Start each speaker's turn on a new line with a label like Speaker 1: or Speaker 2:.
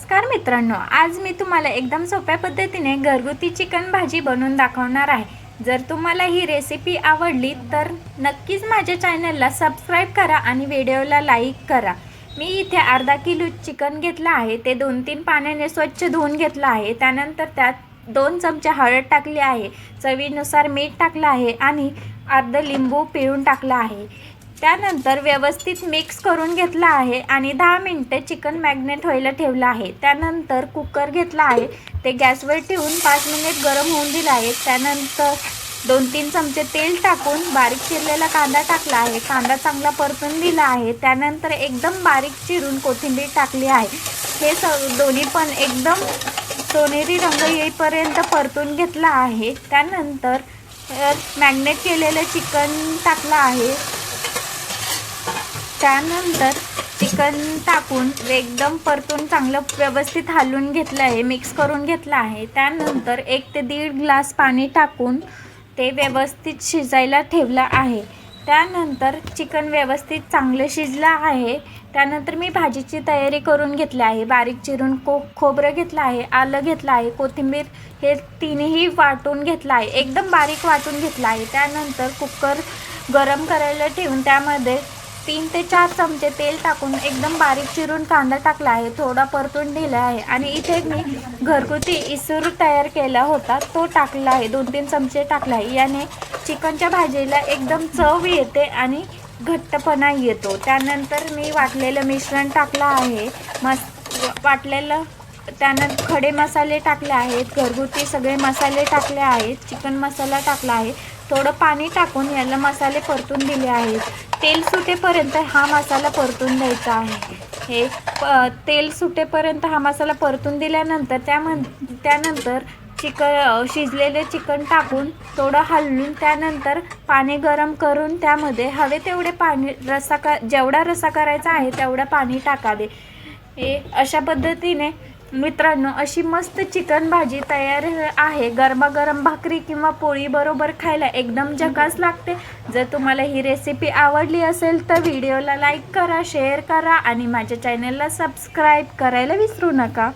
Speaker 1: नमस्कार मित्रांनो, आज मी तुम्हाला एकदम सोप्या पद्धतीने घरगुती चिकन भाजी बनवून दाखवणार आहे। जर तुम्हाला ही रेसिपी आवडली तर नक्कीच माझ्या चॅनलला सबस्क्राइब करा आणि व्हिडिओला लाईक करा। मी इथे अर्धा किलो चिकन घेतला आहे, ते 2-3 पाण्याने स्वच्छ धुवून घेतला आहे। त्यानंतर त्यात 2 चमचे हळद टाकली आहे, चवीनुसार मीठ टाकलं आहे आणि अर्धा लिंबू पिळून टाकला आहे। त्यानंतर व्यवस्थित मिक्स करून घेतला आहे आणि 10 मिनिटे चिकन मॅग्नेट व्हायला ठेवलं आहे। त्यानंतर कुकर घेतला आहे, ते गॅसवर ठेवून 5 मिनिट गरम होऊन दिला आहे। त्यानंतर 2-3 चमचे तेल टाकून बारीक चिरलेला कांदा टाकला आहे, कांदा चांगला परतून दिला आहे। त्यानंतर एकदम बारीक चिरून कोथिंबीर टाकली आहे। हे दोन्ही पण एकदम सोनेरी रंग येईपर्यंत परतून घेतला आहे। त्यानंतर मॅग्नेट केलेलं चिकन टाकलं आहे। त्यानंतर चिकन टाकून एकदम परतून चांगलं व्यवस्थित हलवून घेतलं आहे, मिक्स करून घेतलं आहे। त्यानंतर 1 ते 1.5 ग्लास पाणी टाकून ते व्यवस्थित शिजायला ठेवलं आहे। त्यानंतर चिकन व्यवस्थित चांगलं शिजलं आहे। त्यानंतर मी भाजीची तयारी करून घेतली आहे। बारीक चिरून खोबरं घेतलं आहे, आलं घेतलं आहे, कोथिंबीर हे तिन्ही वाटून घेतलं आहे, एकदम बारीक वाटून घेतलं आहे। त्यानंतर कुकर गरम करायला ठेवून त्यामध्ये 3 ते 4 चमचे तेल टाकून एकदम बारीक चिरून कांदा टाकला आहे, थोडा परतून दिला आहे आणि इथे मी घरगुती इसूर तयार केला होता, तो टाकला आहे, 2-3 चमचे टाकला आहे। याने चिकनच्या भाजीला एकदम चव येते आणि घट्टपणा येतो। त्यानंतर मी वाटलेलं मिश्रण टाकलं आहे, वाटलेलं। त्यानंतर खडे मसाले टाकले आहेत, घरगुती सगळे मसाले टाकले आहेत, चिकन मसाला टाकला आहे, थोडं पाणी टाकून याला मसाले परतून दिले आहेत। तेल सुटेपर्यंत हा मसाला परतून द्यायचा आहे। तेल सुटेपर्यंत हा मसाला परतून दिल्यानंतर त्यानंतर शिजलेले चिकन टाकून थोडं हलवून त्यानंतर पाणी गरम करून त्यामध्ये हवे तेवढे पाणी जेवढा रस्सा करायचा आहे तेवढं पाणी टाकावे। अशा पद्धतीने मित्रांनो अशी मस्त चिकन भाजी तयार आहे। गरमागरम भाकरी किंवा पोळी बरोबर खायला एकदम झकास लागते। जर तुम्हाला ही रेसिपी आवडली असेल तर व्हिडिओला लाईक करा, शेअर करा आणि माझ्या चॅनलला सबस्क्राईब करायला विसरू नका।